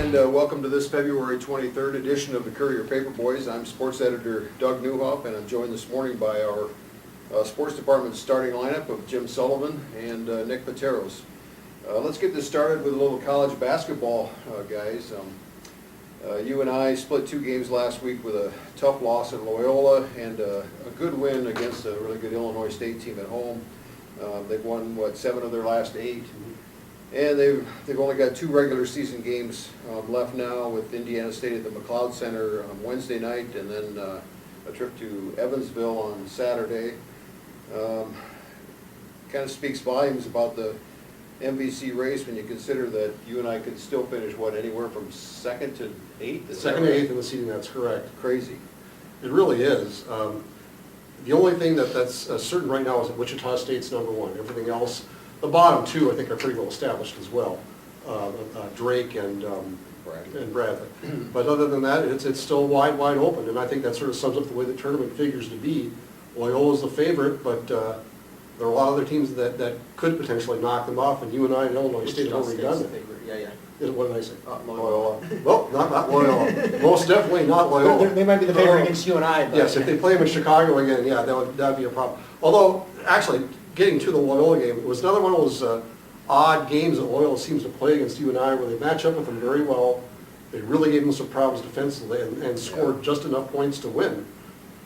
And welcome to this February 23rd edition of the Courier Paperboys. I'm sports editor Doug Newhoff, and I'm joined this morning by our sports department starting lineup of Jim Sullivan and Nick Pateros. Let's get this started with a little college basketball, guys. You and I split 2 games last week with a tough loss at Loyola and a good win against a really good Illinois State team at home. They've won, 7 of their last 8. And they've only got 2 regular season games left now, with Indiana State at the McLeod Center on Wednesday night, and then a trip to Evansville on Saturday. Kind of speaks volumes about the MVC race when you consider that you and I could still finish, anywhere from 2nd to 8th? Second to 8th in the seeding, that's correct. Crazy. It really is. The only thing that's certain right now is that Wichita State's #1. Everything else, the bottom 2, I think, are pretty well established as well. Drake and Bradley. But other than that, it's still wide open, and I think that sort of sums up the way the tournament figures to be. Loyola's the favorite, but there are a lot of other teams that could potentially knock them off, and you and I and Illinois State have already done it. Yeah. What did I say? Loyola. Well, not Loyola. Most definitely not Loyola. They might be the favorite against you and I. But. Yes, if they play them in Chicago again, yeah, that'd be a problem. Although, actually, getting to the Loyola game, it was another one of those odd games that Loyola seems to play against you and I, where they match up with them very well. They really gave them some problems defensively and scored just enough points to win.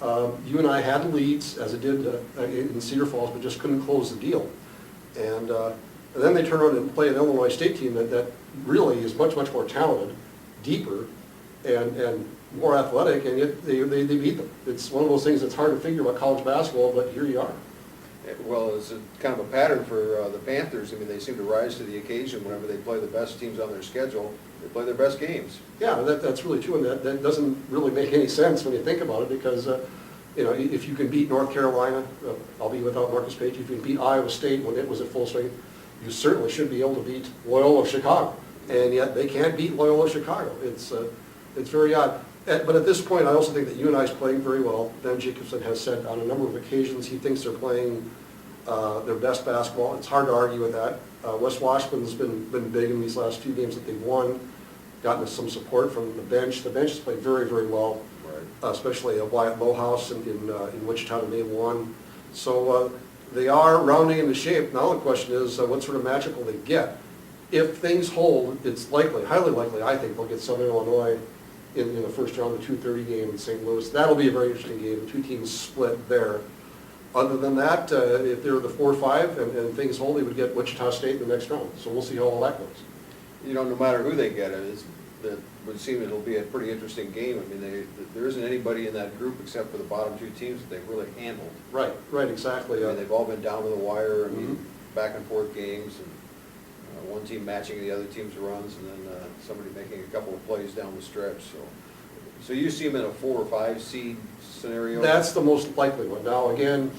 You and I had leads, as it did in Cedar Falls, but just couldn't close the deal. And then they turn around and play an Illinois State team that really is much more talented, deeper, and more athletic, and yet they beat them. It's one of those things that's hard to figure about college basketball, but here you are. Well, it's kind of a pattern for the Panthers. I mean, they seem to rise to the occasion whenever they play the best teams on their schedule. They play their best games. Yeah, that's really true, and that doesn't really make any sense when you think about it, because if you can beat North Carolina, albeit without Marcus Page, if you can beat Iowa State when it was at full strength, you certainly should be able to beat Loyola Chicago, and yet they can't beat Loyola Chicago. It's very odd. But at this point, I also think that UNI is playing very well. Ben Jacobson has said on a number of occasions he thinks they're playing their best basketball. It's hard to argue with that. Wes Washburn's been big in these last few games that they've won, gotten some support from the bench. The bench has played very well, right. Especially Wyatt Lohaus in Wichita, and they won. So they are rounding into shape. Now the question is, what sort of matchup will they get? If things hold, it's likely, highly likely, I think, they'll get Southern Illinois in the first round, the 2:30 game in St. Louis. That'll be a very interesting game. The 2 teams split there. Other than that, if they're the 4-5 and things hold, they would get Wichita State in the next round. So we'll see how all that goes. You know, no matter who they get, it would seem it'll be a pretty interesting game. I mean, there isn't anybody in that group except for the bottom 2 teams that they've really handled. Right, exactly. I mean, they've all been down to the wire. I mean, back and forth games, and one team matching the other team's runs, and then somebody making a couple of plays down the stretch. So you see them in a 4 or 5 seed scenario? That's the most likely one. Now, again,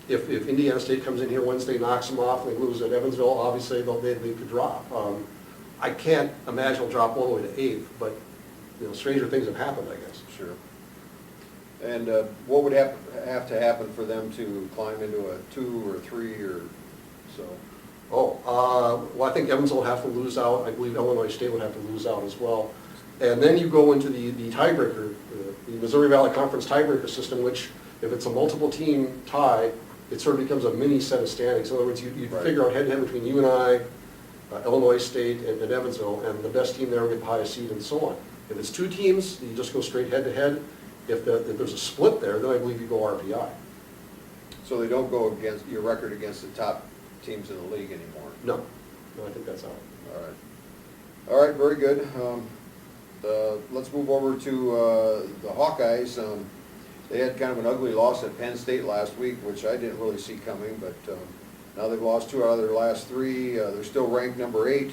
if Indiana State comes in here Wednesday, knocks them off, and they lose at Evansville, obviously they could drop. I can't imagine they'll drop all the way to 8th, but stranger things have happened, I guess. Sure. And what would have to happen for them to climb into a 2 or 3 or so? Well, I think Evansville will have to lose out. I believe Illinois State would have to lose out as well. And then you go into the tiebreaker, the Missouri Valley Conference tiebreaker system, which, if it's a multiple team tie, it sort of becomes a mini set of standings. In other words, you right. figure out head-to-head between you and I, Illinois State, and Evansville, and the best team there will get the highest seed, and so on. If it's 2 teams, you just go straight head-to-head. If there's a split there, then I believe you go RPI. So they don't go against your record against the top teams in the league anymore? No, I think that's out. All right, very good. Let's move over to the Hawkeyes. They had kind of an ugly loss at Penn State last week, which I didn't really see coming, but now they've lost 2 out of their last 3. They're still ranked number 8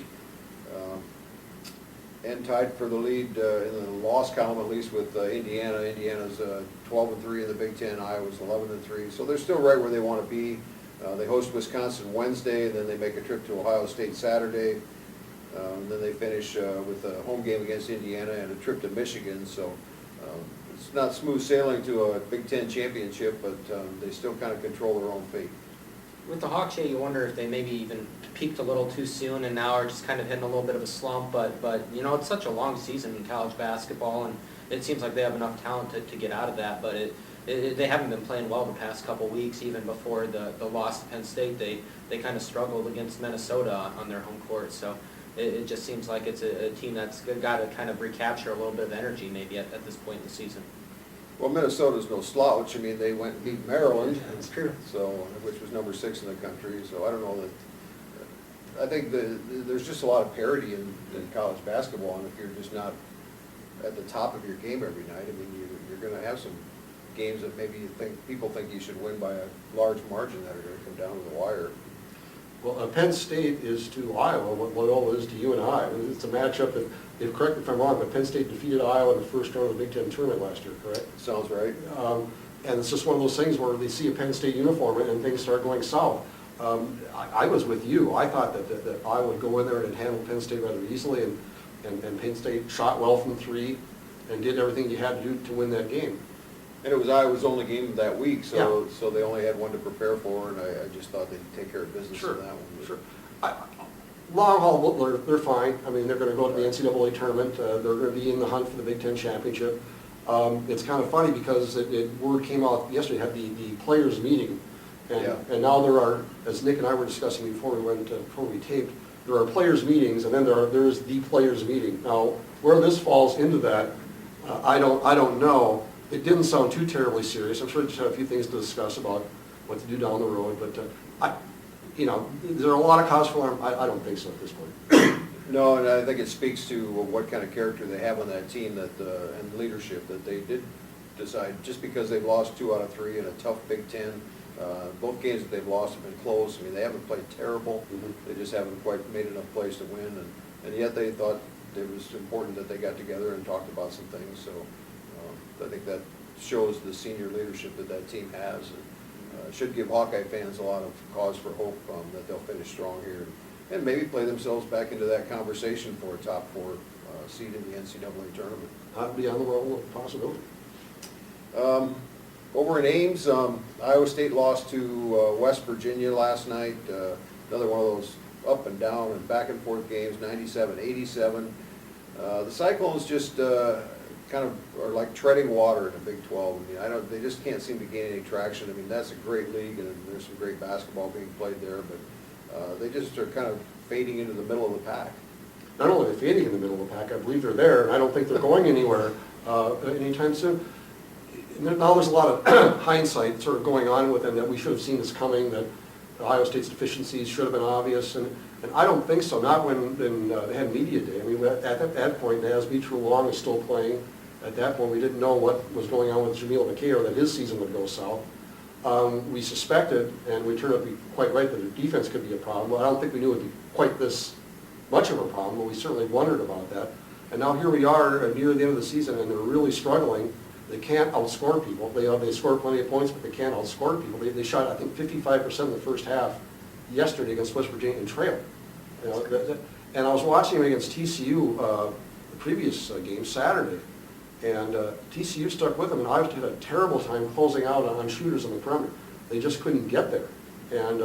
and tied for the lead in the loss column, at least, with Indiana. Indiana's 12-3 in the Big Ten. Iowa's 11-3. So they're still right where they want to be. They host Wisconsin Wednesday, and then they make a trip to Ohio State Saturday. And then they finish with a home game against Indiana and a trip to Michigan. So it's not smooth sailing to a Big Ten championship, but they still kind of control their own fate. With the Hawks, you wonder if they maybe even peaked a little too soon and now are just kind of hitting a little bit of a slump, but you know, it's such a long season in college basketball, and it seems like they have enough talent to get out of that, but they haven't been playing well the past couple weeks. Even before the loss to Penn State, they kind of struggled against Minnesota on their home court, so it just seems like it's a team that's got to kind of recapture a little bit of energy maybe at this point in the season. Well, Minnesota's no slouch. I mean, they went and beat Maryland. That's true. So, which was number 6 in the country. So I don't know that. I think there's just a lot of parity in college basketball, and if you're just not at the top of your game every night, I mean, you're going to have some games that maybe people think you should win by a large margin that are going to come down to the wire. Well, Penn State is to Iowa what Loyola is to UNI. It's a matchup that, if correct me if I'm wrong, but Penn State defeated Iowa in the first round of the Big Ten tournament last year, correct? Sounds right. And it's just one of those things where they see a Penn State uniform and things start going south. I was with you. I thought that Iowa would go in there and handle Penn State rather easily, and Penn State shot well from 3 and did everything you had to do to win that game. And it was Iowa's only game of that week, so Yeah. so they only had one to prepare for, and I just thought they'd take care of business Sure, in that one. sure. Long haul, they're fine. I mean, they're going to go to the NCAA tournament. They're going to be in the hunt for the Big Ten championship. It's kind of funny because word came out yesterday, had the players meeting, and now there are, as Nick and I were discussing before we taped, there are players meetings, and then there's the players meeting. Now, where this falls into that, I don't know. It didn't sound too terribly serious. I'm sure they just had a few things to discuss about what to do down the road, but is there a lot of cause for alarm? I don't think so at this point. No, and I think it speaks to what kind of character they have on that team and leadership, that they did decide, just because they've lost 2 out of 3 in a tough Big Ten, both games that they've lost have been close. I mean, they haven't played terrible. Mhm. They just haven't quite made enough plays to win, and yet they thought it was important that they got together and talked about some things. So I think that shows the senior leadership that team has, and should give Hawkeye fans a lot of cause for hope that they'll finish strong here and maybe play themselves back into that conversation for a top 4 seed in the NCAA tournament. Not beyond the realm of possibility. Over in Ames, Iowa State lost to West Virginia last night. Another one of those up and down and back and forth games, 97-87. The Cyclones just kind of are like treading water in the Big 12. I mean, they just can't seem to gain any traction. I mean, that's a great league, and there's some great basketball being played there, but they just are kind of fading into the middle of the pack. Not only are they fading in the middle of the pack, I believe they're there, and I don't think they're going anywhere anytime soon. Now there's a lot of hindsight sort of going on with them that we should have seen this coming, that Iowa State's deficiencies should have been obvious, and I don't think so, not when they had media day. I mean, at that point, Nasby Trulong is still playing. At that point, we didn't know what was going on with Jamil McKay, or that his season would go south. We suspected, and we turned out to be quite right, that their defense could be a problem. Well, I don't think we knew it would be quite this much of a problem, but we certainly wondered about that. And now here we are near the end of the season, and they're really struggling. They can't outscore people. They score plenty of points, but they can't outscore people. They shot, I think, 55% in the first half yesterday against West Virginia and trailed. And I was watching them against TCU the previous game, Saturday, and TCU stuck with them, and Iowa State had a terrible time closing out on shooters on the perimeter. They just couldn't get there. And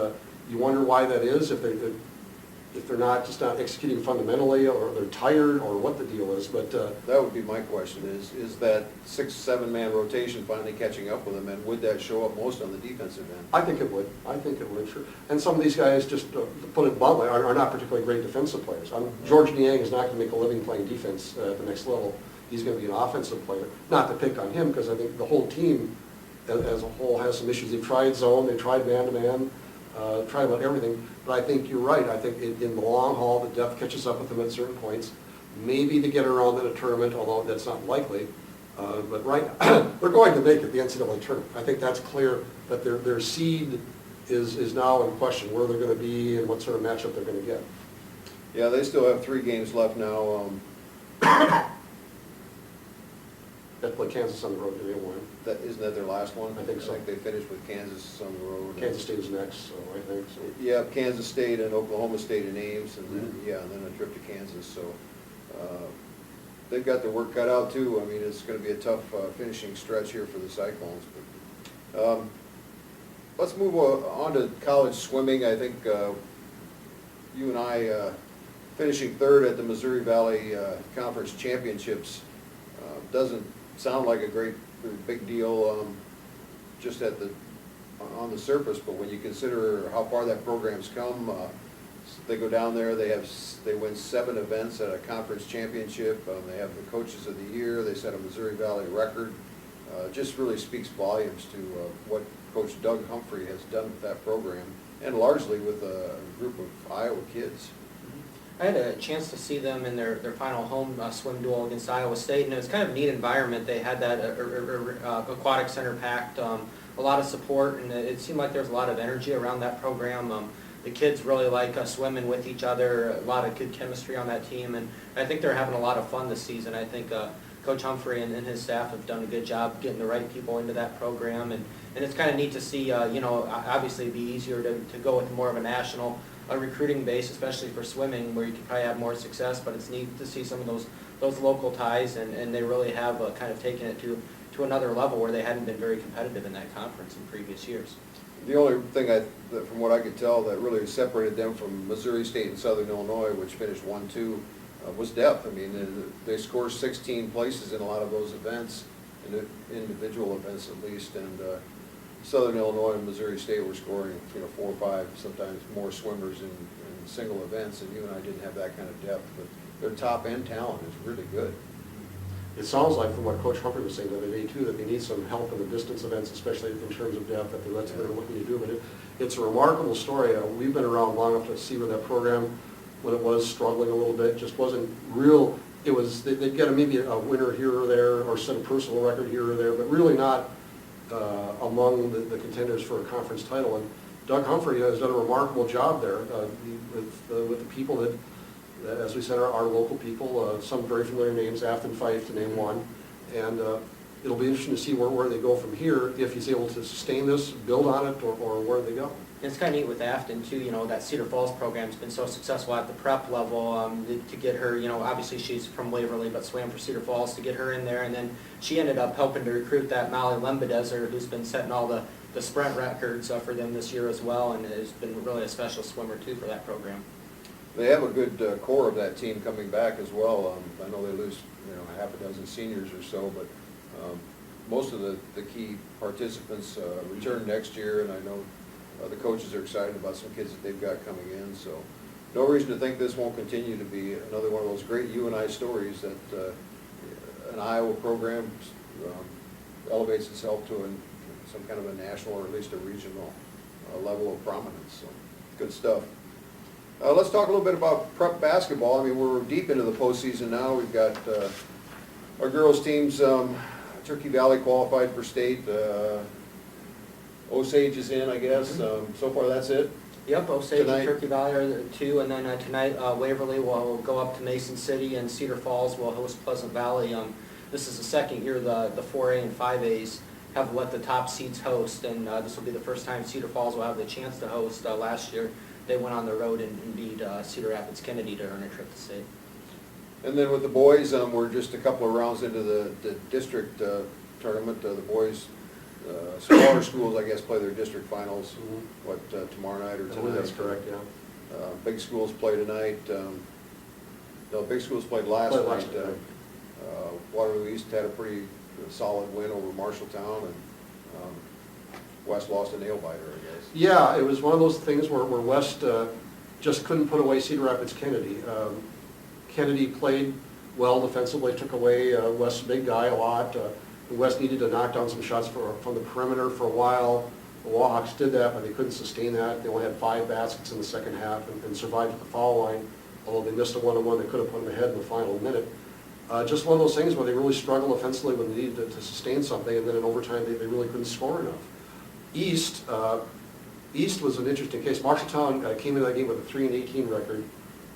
you wonder why that is, if they're not executing fundamentally, or they're tired, or what the deal is. But That would be my question, is that 6-7-man rotation finally catching up with them, and would that show up most on the defensive end? I think it would. I think it would, sure. And some of these guys, just to put it bluntly, are not particularly great defensive players. George Niang is not going to make a living playing defense at the next level. He's going to be an offensive player. Not to pick on him, because I think the whole team as a whole has some issues. They've tried zone, they've tried man-to-man, tried about everything. But I think you're right. I think in the long haul, the depth catches up with them at certain points. Maybe they get around in a tournament, although that's not likely. But right, they're going to make it the NCAA tournament. I think that's clear, that their seed is now in question, where they're going to be and what sort of matchup they're going to get. Yeah, they still have 3 games left now. They play Kansas on the road, they won. Isn't that their last one? I think so. I think they finished with Kansas on the road. Kansas State is next, so I think so. Yeah, Kansas State and Oklahoma State and Ames, and then a trip to Kansas. So they've got their work cut out too. I mean, it's going to be a tough finishing stretch here for the Cyclones. But Let's move on to college swimming. I think you and I finishing third at the Missouri Valley Conference Championships doesn't sound like a great big deal just on the surface, but when you consider how far that program's come, they go down there, they win 7 events at a conference championship, they have the coaches of the year, they set a Missouri Valley record. Just really speaks volumes to what Coach Doug Humphrey has done with that program, and largely with a group of Iowa kids. I had a chance to see them in their final home swim duel against Iowa State, and it was kind of a neat environment. They had that aquatic center packed, a lot of support, and it seemed like there was a lot of energy around that program. The kids really like swimming with each other, a lot of good chemistry on that team, and I think they're having a lot of fun this season. I think Coach Humphrey and his staff have done a good job getting the right people into that program, and it's kind of neat to see, obviously it'd be easier to go with more of a national recruiting base, especially for swimming, where you could probably have more success, but it's neat to see some of those local ties, and they really have kind of taken it to another level where they hadn't been very competitive in that conference in previous years. The only thing from what I could tell that really separated them from Missouri State and Southern Illinois, which finished 1-2, was depth. I mean, they scored 16 places in a lot of those events, in individual events at least, and Southern Illinois and Missouri State were scoring 4 or 5, sometimes more swimmers in single events, and you and I didn't have that kind of depth, but their top end talent is really good. It sounds like, from what Coach Humphrey was saying the other day too, that they need some help in the distance events, especially in terms of depth, that's what they're looking to do. But it's a remarkable story. We've been around long enough to see where that program, when it was struggling a little bit, just wasn't real. It was, they'd get maybe a winner here or there, or set a personal record here or there, but really not among the contenders for a conference title. And Doug Humphrey has done a remarkable job there with the people that, as we said, are local people, some very familiar names, Afton Fife to name one, and it'll be interesting to see where they go from here, if he's able to sustain this, build on it, or where they go. It's kind of neat with Afton too, that Cedar Falls program's been so successful at the prep level, to get her, obviously she's from Waverly but swam for Cedar Falls, to get her in there, and then she ended up helping to recruit that Molly Lembedezer, who's been setting all the sprint records for them this year as well, and has been really a special swimmer too for that program. They have a good core of that team coming back as well. I know they lose half a dozen seniors or so, but most of the key participants return next year, and I know the coaches are excited about some kids that they've got coming in, so no reason to think this won't continue to be another one of those great UNI stories that an Iowa program elevates itself to some kind of a national or at least a regional level of prominence. So good stuff. Let's talk a little bit about prep basketball. I mean, we're deep into the postseason now. We've got our girls teams. Turkey Valley qualified for state. Osage is in, I guess. So far, that's it. Yep, Osage Tonight. and Turkey Valley are the 2, and then tonight Waverly will go up to Mason City, and Cedar Falls will host Pleasant Valley. This is the second year the 4A and 5As have let the top seeds host, and this will be the first time Cedar Falls will have the chance to host. Last year they went on the road and beat Cedar Rapids Kennedy to earn a trip to state. And then with the boys, we're just a couple of rounds into the district tournament. The boys, smaller schools, I guess, play their district finals, tomorrow night or tonight? That's correct, yeah. Big schools play tonight. No, big schools played last night. Waterloo East had a pretty solid win over Marshalltown, and West lost a nail-biter, I guess. Yeah, it was one of those things where West just couldn't put away Cedar Rapids Kennedy. Kennedy played well defensively, took away West's big guy a lot. West needed to knock down some shots from the perimeter for a while. The Wahawks did that, but they couldn't sustain that. They only had 5 baskets in the second half and survived at the foul line, although they missed a one-on-one. They could have put them ahead in the final minute. Just one of those things where they really struggled offensively when they needed to sustain something, and then in overtime they really couldn't score enough. East was an interesting case. Marshalltown came into that game with a 3-18 record.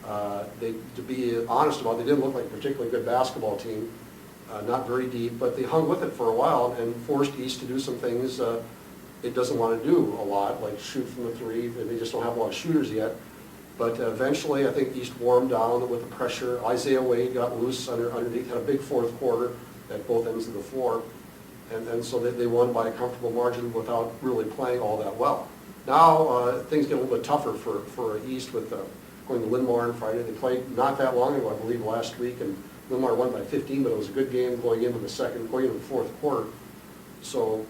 To be honest about it, they didn't look like a particularly good basketball team. Not very deep, but they hung with it for a while and forced East to do some things it doesn't want to do a lot, like shoot from the 3. They just don't have a lot of shooters yet. But eventually, I think East warmed down with the pressure. Isaiah Wade got loose underneath, had a big fourth quarter at both ends of the floor. And so they won by a comfortable margin without really playing all that well. Now, things get a little bit tougher for East with going to Linn-Mar on Friday. They played not that long ago, I believe, last week, and Linn-Mar won by 15, but it was a good game going into the fourth quarter. So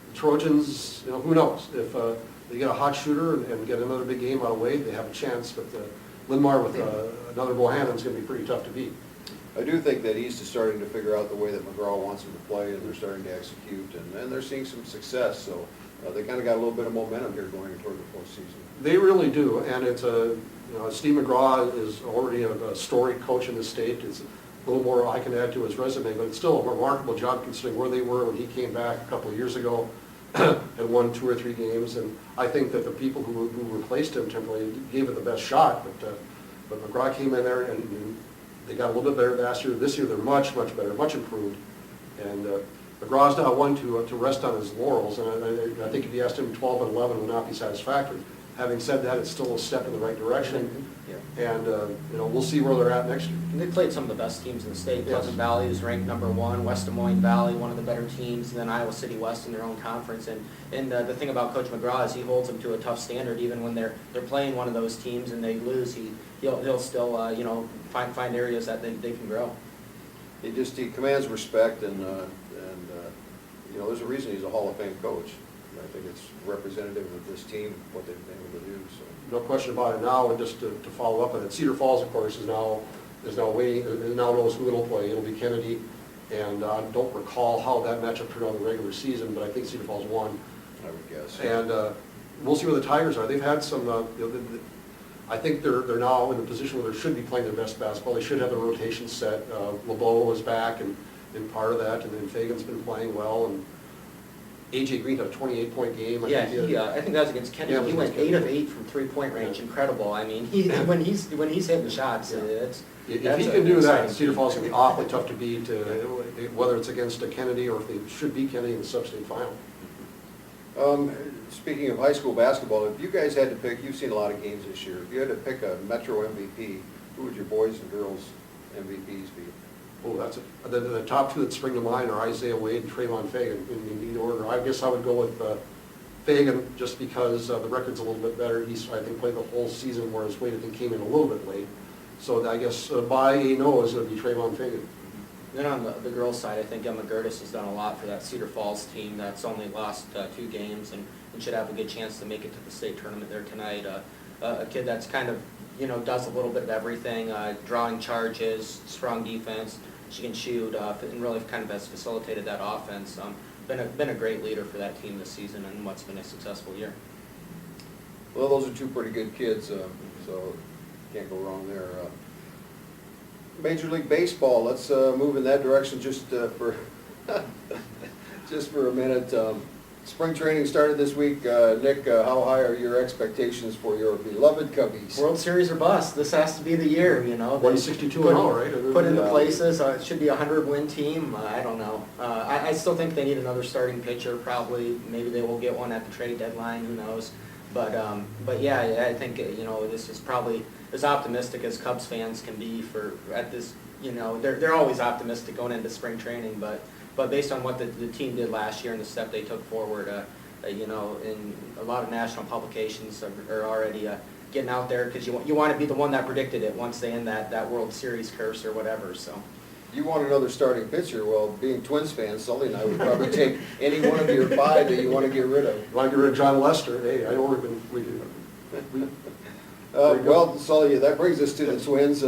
the Trojans, who knows? If they get a hot shooter and get another big game out of Wade, they have a chance, but Linn-Mar with another Bohannon is going to be pretty tough to beat. I do think that East is starting to figure out the way that McGraw wants them to play, and they're starting to execute, and they're seeing some success. So they kind of got a little bit of momentum here going toward the postseason. They really do, and it's Steve McGraw is already a storied coach in the state. It's a little more I can add to his resume, but it's still a remarkable job considering where they were when he came back a couple of years ago and won 2 or 3 games. And I think that the people who replaced him temporarily gave it the best shot, but McGraw came in there and they got a little bit better last year. This year they're much, much better, much improved. And McGraw's now one to rest on his laurels, and I think if you asked him 12 and 11 would not be satisfactory. Having said that, it's still a step in the right direction, and we'll see where they're at next year. And they played some of the best teams in the state. Yes. Pleasant Valley is ranked #1, West Des Moines Valley, one of the better teams, and then Iowa City West in their own conference. And the thing about Coach McGraw is he holds them to a tough standard, even when they're playing one of those teams and they lose. He'll still find areas that they can grow. He commands respect, and there's a reason he's a Hall of Fame coach. I think it's representative of this team, what they've been able to do. So. No question about it now, and just to follow up on it, Cedar Falls, of course, is now waiting, now knows who it'll play. It'll be Kennedy, and I don't recall how that matchup turned out in the regular season, but I think Cedar Falls won. I would guess. And we'll see where the Tigers are. They've had some, I think they're now in a position where they should be playing their best basketball. They should have their rotation set. LeBeau is back and part of that, and then Fagan's been playing well, and A.J. Green had a 28-point game. I think that was against Kennedy. Yeah, he went 8 of 8 from three-point range. Incredible. I mean, when he's hitting the shots, if he can do that, Cedar Falls is going to be awfully tough to beat, whether it's against a Kennedy or if they should beat Kennedy in the sub-state final. Speaking of high school basketball, if you guys had to pick, you've seen a lot of games this year, if you had to pick a Metro MVP, who would your boys and girls MVPs be? Oh, that's it. The top 2 that spring to mind are Isaiah Wade and Trayvon Fagan in either order. I guess I would go with Fagan just because the record's a little bit better. He's, I think, played the whole season, whereas Wade, I think, came in a little bit late. So I guess by a nose, it would be Trayvon Fagan. Then on the girls' side, I think Emma Gertis has done a lot for that Cedar Falls team that's only lost 2 games and should have a good chance to make it to the state tournament there tonight. A kid that's kind of, does a little bit of everything, drawing charges, strong defense. She can shoot, and really kind of has facilitated that offense. Been a great leader for that team this season and what's been a successful year. Well, those are 2 pretty good kids, so can't go wrong there. Major League Baseball, let's move in that direction just for just for a minute. Spring training started this week. Nick, how high are your expectations for your beloved Cubbies? World Series or bust. This has to be the year, 162 and all, right? Put into places. It should be a 100-win team. I don't know. I still think they need another starting pitcher. Probably, maybe they will get one at the trade deadline. Who knows? But yeah, I think this is probably as optimistic as Cubs fans can be at this. They're always optimistic going into spring training, but based on what the team did last year and the step they took forward, in a lot of national publications are already getting out there because you want to be the one that predicted it once they end that World Series curse or whatever. So. You want another starting pitcher. Well, being Twins fans, Sully and I would probably take any one of your 5 that you want to get rid of. Want to get rid of John Lester? Hey, I know we do. Well, Sully, that brings us to the Twins.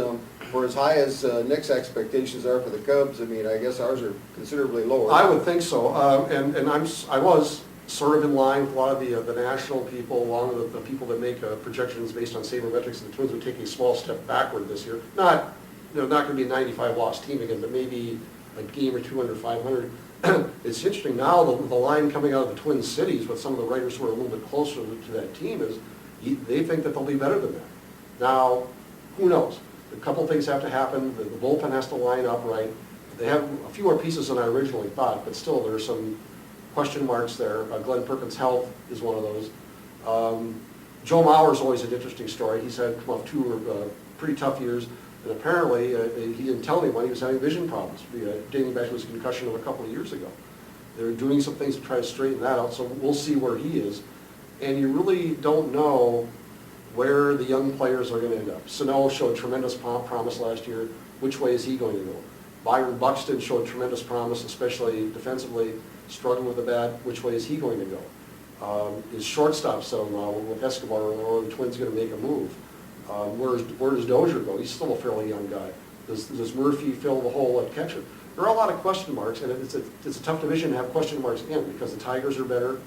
For as high as Nick's expectations are for the Cubs, I mean, I guess ours are considerably lower. I would think so, and I was sort of in line with a lot of the national people, along with the people that make projections based on sabermetrics. The Twins would take a small step backward this year. Not going to be a 95-loss team again, but maybe a game or 2 under 500. It's interesting now, the line coming out of the Twin Cities with some of the writers who are a little bit closer to that team is they think that they'll be better than that. Now, who knows? A couple things have to happen. The bullpen has to line up right. They have a few more pieces than I originally thought, but still there are some question marks there. Glenn Perkins' health is one of those. Joe Mauer is always an interesting story. He's had 2 pretty tough years. And apparently, he didn't tell anyone he was having vision problems, dating back to his concussion of a couple of years ago. They're doing some things to try to straighten that out, so we'll see where he is. And you really don't know where the young players are going to end up. Sano showed tremendous promise last year. Which way is he going to go? Byron Buxton showed tremendous promise, especially defensively, struggling with the bat. Which way is he going to go? Is shortstop settled now with Escobar, or are the Twins going to make a move? Where does Dozier go? He's still a fairly young guy. Does Murphy fill the hole at catcher? There are a lot of question marks, and it's a tough division to have question marks in, because the Tigers are better,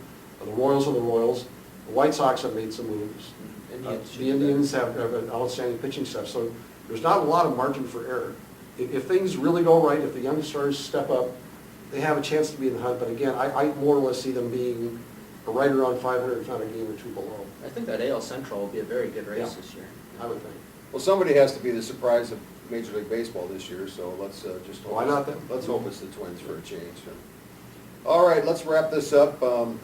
the Royals are the Royals, the White Sox have made some moves, the Indians have an outstanding pitching staff, so there's not a lot of margin for error. If things really go right, if the young stars step up, they have a chance to be in the hunt, but again, I more or less see them being right around 500, if not a game or two below. I think that AL Central will be a very good race Yeah. this year. I would think. Well, somebody has to be the surprise of Major League Baseball this year, so let's just hope. Why not them? Let's hope it's the Twins for a change. All right, let's wrap this up.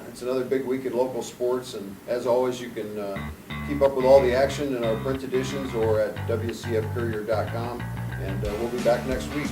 It's another big week in local sports, and as always, you can keep up with all the action in our print editions or at WCFcourier.com, and we'll be back next week.